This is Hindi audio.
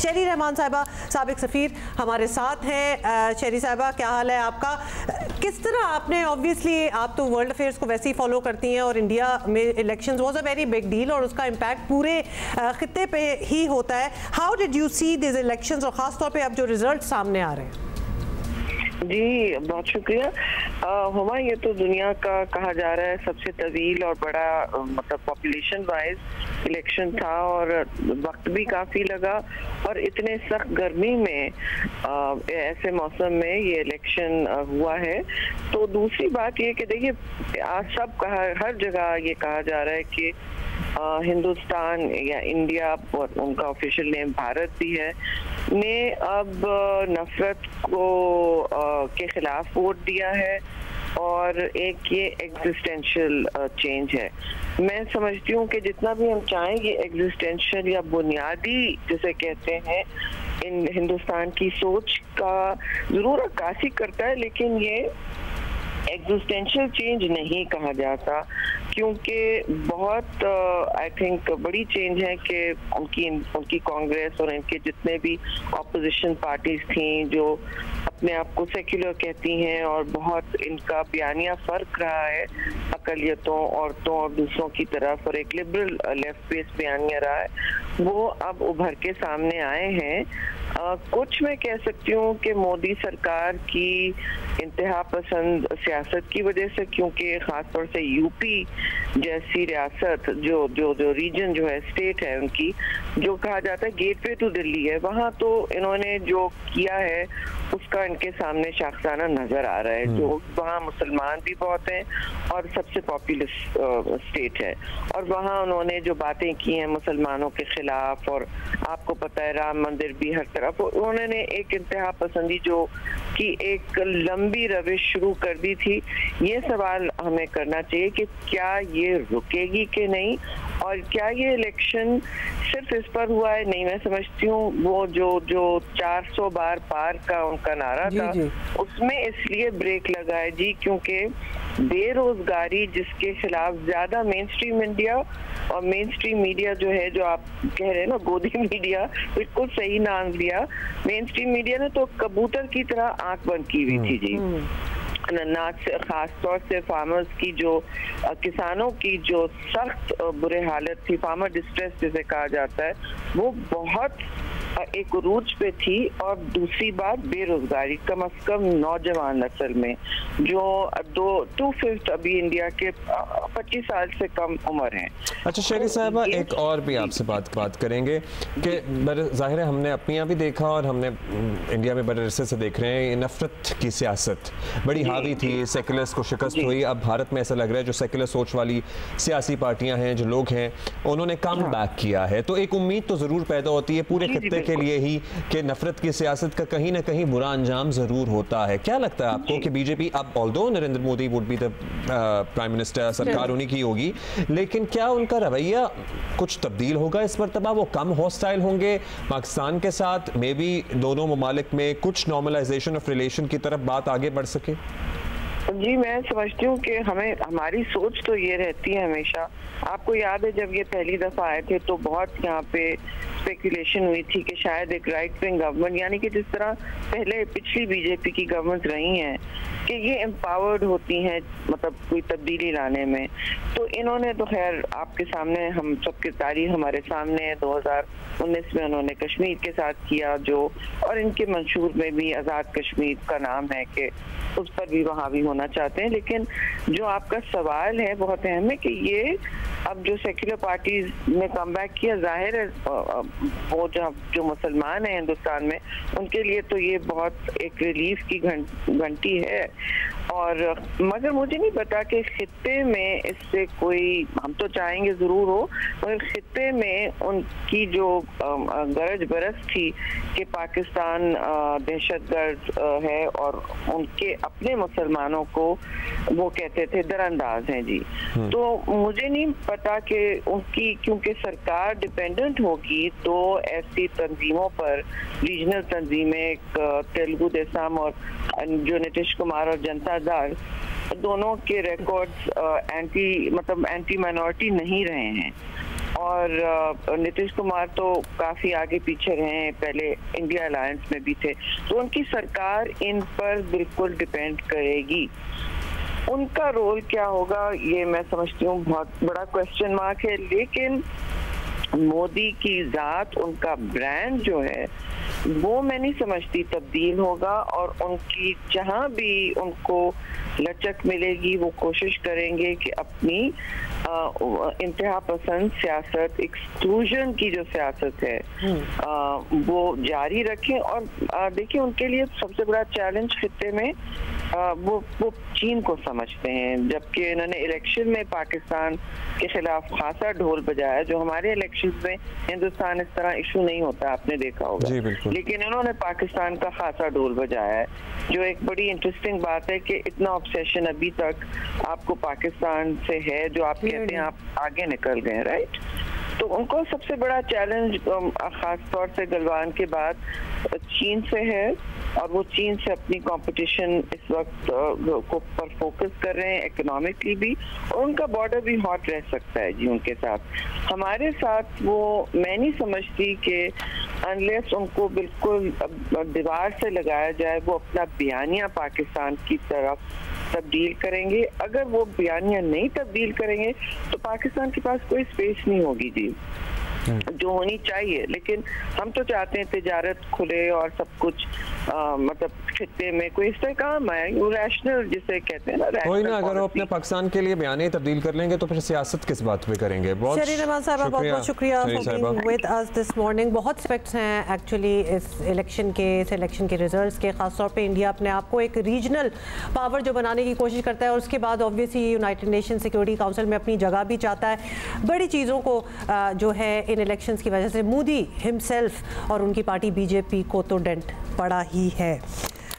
शेरी रहमान साहिबा साबिक सफ़ीर हमारे साथ हैं। शेरी साहिबा, क्या हाल है आपका? किस तरह आपने, ऑब्वियसली आप तो वर्ल्ड अफेयर्स को वैसे ही फॉलो करती हैं और इंडिया में elections was a very big deal और उसका इम्पैक्ट पूरे खित्ते पे ही होता है। How did you see this elections और ख़ास तौर पे अब जो रिजल्ट सामने आ रहे हैं? जी बहुत शुक्रिया। हुमा, ये तो दुनिया का कहा जा रहा है सबसे तवील और बड़ा मतलब पॉपुलेशन वाइज इलेक्शन था और वक्त भी काफ़ी लगा और इतने सख्त गर्मी में ऐसे मौसम में ये इलेक्शन हुआ है। तो दूसरी बात ये कि देखिए आज सब हर जगह ये कहा जा रहा है कि हिंदुस्तान या इंडिया, और उनका ऑफिशियल नेम भारत भी है, ने अब नफरत को के खिलाफ वोट दिया है और एक ये एग्जिस्टेंशियल चेंज है। मैं समझती हूँ कि जितना भी हम चाहें ये एग्जिस्टेंशियल या बुनियादी जिसे कहते हैं इन हिंदुस्तान की सोच का जरूर अक्कासी करता है, लेकिन ये एग्जिस्टेंशियल चेंज नहीं कहा जाता क्योंकि बहुत आई थिंक बड़ी चेंज है कि उनकी कांग्रेस और इनके जितने भी ऑपोजिशन पार्टीज थी जो अपने आप को सेक्युलर कहती हैं और बहुत इनका बयानिया फर्क रहा है अकलियतों, औरतों और दूसरों की तरफ, और एक लिबरल लेफ्ट बेस बयानिया रहा है, वो अब उभर के सामने आए हैं। कुछ मैं कह सकती हूँ कि मोदी सरकार की इंतहा पसंद सियासत की वजह से, क्योंकि खासतौर से यूपी जैसी रियासत जो रीजन जो है, स्टेट है उनकी, जो कहा जाता है गेटवे टू दिल्ली है, वहाँ तो इन्होंने जो किया है उसका इनके सामने शाखसाना नजर आ रहा है। जो वहाँ मुसलमान भी बहुत हैं और सबसे पॉपुलस स्टेट है, और वहाँ उन्होंने जो बातें की हैं मुसलमानों के खिलाफ, और आपको पता है राम मंदिर भी हर तरफ, उन्होंने एक इंतहा पसंदी जो कि एक लंबी रविश शुरू कर दी थी। ये सवाल हमें करना चाहिए कि क्या ये रुकेगी कि नहीं, और क्या ये इलेक्शन सिर्फ इस पर हुआ है? नहीं, मैं समझती हूँ वो जो 400 बार पार का उनका नारा था उसमें इसलिए ब्रेक लगा है जी, क्योंकि बेरोजगारी जिसके खिलाफ ज्यादा मेन स्ट्रीम इंडिया और मेन स्ट्रीम मीडिया जो है, जो आप कह रहे हैं ना गोदी मीडिया, बिल्कुल सही नाम दिया, मेन स्ट्रीम मीडिया ने तो कबूतर की तरह आंख बंद की हुई थी जी। खास तौर से फार्मर्स की जो किसानों की जो सख्त बुरे हालत थी, फार्मर डिस्ट्रेस जिसे कहा जाता है, वो बहुत एक उरूज पे थी। और दूसरी बात बेरोजगारी, कम से कम नौजवान नस्ल में जो 2/5 अभी इंडिया के 25 साल से कम उम्र है। अच्छा शेरी साहबा, एक और भी आपसे बात करेंगे कि जाहिर है हमने अपने यहाँ भी देखा और हमने इंडिया में बड़े अरसे से देख रहे हैं, नफरत की सियासत बड़ी हावी थी, सेकुलर्स को शिकस्त हुई। अब भारत में ऐसा लग रहा है जो सेकुलर सोच वाली सियासी पार्टियां हैं, जो लोग हैं, उन्होंने कम बैक किया है। तो एक उम्मीद तो जरूर पैदा होती है पूरे खित्ते के लिए ही कि नफरत की सियासत का कहीं ना कहीं बुरा अंजाम जरूर होता है। क्या लगता है आपको कि बीजेपी, अब although Narendra Modi would be the prime minister, सरकार उन्हीं की होगी, लेकिन क्या उनका रवैया कुछ तब्दील होगा इस मरतबा? वो कम हॉस्टाइल होंगे पाकिस्तान के साथ? मे बी दोनों ममालिक में कुछ नॉर्मलाइजेशन ऑफ रिलेशन की तरफ बात आगे बढ़ सके? जी मैं समझती हूँ कि हमारी सोच तो ये रहती है हमेशा। आपको याद है जब ये पहली दफा आए थे तो बहुत यहाँ पे स्पेकुलेशन हुई थी कि शायद एक राइट विंग गवर्नमेंट, यानी कि जिस तरह पहले पिछली बीजेपी की गवर्नमेंट रही हैं कि ये एम्पावर्ड होती हैं मतलब कोई तब्दीली लाने में, तो इन्होंने तो खैर आपके सामने, हम सबकी तारीख हमारे सामने है, 2019 में उन्होंने कश्मीर के साथ किया जो, और इनके मंशूर में भी आज़ाद कश्मीर का नाम है कि उस पर भी वहाँ भी होना चाहते हैं। लेकिन जो आपका सवाल है बहुत अहम है कि ये अब जो सेक्युलर पार्टीज ने कम बैक किया, जाहिर है वो जो मुसलमान हैं हिंदुस्तान में, उनके लिए तो ये बहुत एक रिलीफ की घंटी है। और मगर मुझे नहीं पता कि खित्ते में इससे कोई, हम तो चाहेंगे ज़रूर हो, मगर खित्ते में उनकी जो गरज बरस थी कि पाकिस्तान दहशतगर्द है और उनके अपने मुसलमानों को वो कहते थे दरअंदाज हैं जी, तो मुझे नहीं पता कि उनकी, क्योंकि सरकार डिपेंडेंट होगी तो ऐसी तंजीमों पर, रीजनल तंजीमें, तेलुगु देशम और जो नीतीश कुमार और जनता दल, दोनों के रिकॉर्ड्स एंटी माइनॉरिटी नहीं रहे हैं। और नीतीश कुमार तो काफी आगे पीछे रहे हैं, पहले इंडिया अलायंस में भी थे, तो उनकी सरकार इन पर बिल्कुल डिपेंड करेगी। उनका रोल क्या होगा ये मैं समझती हूँ बहुत बड़ा क्वेश्चन मार्क है, लेकिन मोदी की जात, उनका ब्रांड जो है वो मैं नहीं समझती तब्दील होगा, और उनकी जहां भी उनको लचक मिलेगी वो कोशिश करेंगे कि अपनी इंतहा पसंद सियासत, एक्सक्लूजन की जो सियासत है वो जारी रखें। और देखिए उनके लिए सबसे बड़ा चैलेंज खित्ते में वो चीन को समझते हैं, जबकि इन्होंने इलेक्शन में पाकिस्तान के खिलाफ खासा ढोल बजाया, जो हमारे इलेक्शन में हिंदुस्तान इस तरह इशू नहीं होता, आपने देखा होगा, लेकिन इन्होंने पाकिस्तान का खासा ढोल बजाया है, जो एक बड़ी इंटरेस्टिंग बात है कि इतना ऑब्सेशन अभी तक आपको पाकिस्तान से है, जो आप कहते हैं आप आगे निकल गए, राइट। तो उनको सबसे बड़ा चैलेंज खास तौर से गलवान के बाद चीन से है, और वो चीन से अपनी कंपटीशन इस वक्त को पर फोकस कर रहे हैं, इकोनॉमिकली भी, और उनका बॉर्डर भी हॉट रह सकता है जी उनके साथ। हमारे साथ वो मैं नहीं समझती कि अनलेस उनको बिल्कुल दीवार से लगाया जाए वो अपना बयानिया पाकिस्तान की तरफ तब्दील करेंगे। अगर वो बयानिया नहीं तब्दील करेंगे तो पाकिस्तान के पास कोई स्पेस नहीं होगी जी, जो होनी चाहिए। लेकिन हम तो चाहते हैं तिजारत खुले और सब कुछ मतलब खित्ते में कोई इस तरह काम है, वो रैशनल जिसे कहते हैं ना, कोई ना, अगर वो अपने पाकिस्तान के लिए बयाने तब्दील कर लेंगे तो फिर सियासत किस बात पे करेंगे। बहुत बहुत शुक्रिया for being with us this morning. बहुत एस्पेक्ट्स हैं एक्चुअली इस इलेक्शन के रिजल्ट्स के, खासतौर पे इंडिया अपने आप को एक रीजनल पावर जो बनाने की कोशिश करता है, और उसके बाद obviously United nation security council में अपनी जगह भी चाहता है। बड़ी चीज़ों को जो है इन इलेक्शंस की वजह से मोदी हिमसेल्फ और उनकी पार्टी बीजेपी को तो डेंट पड़ा ही है।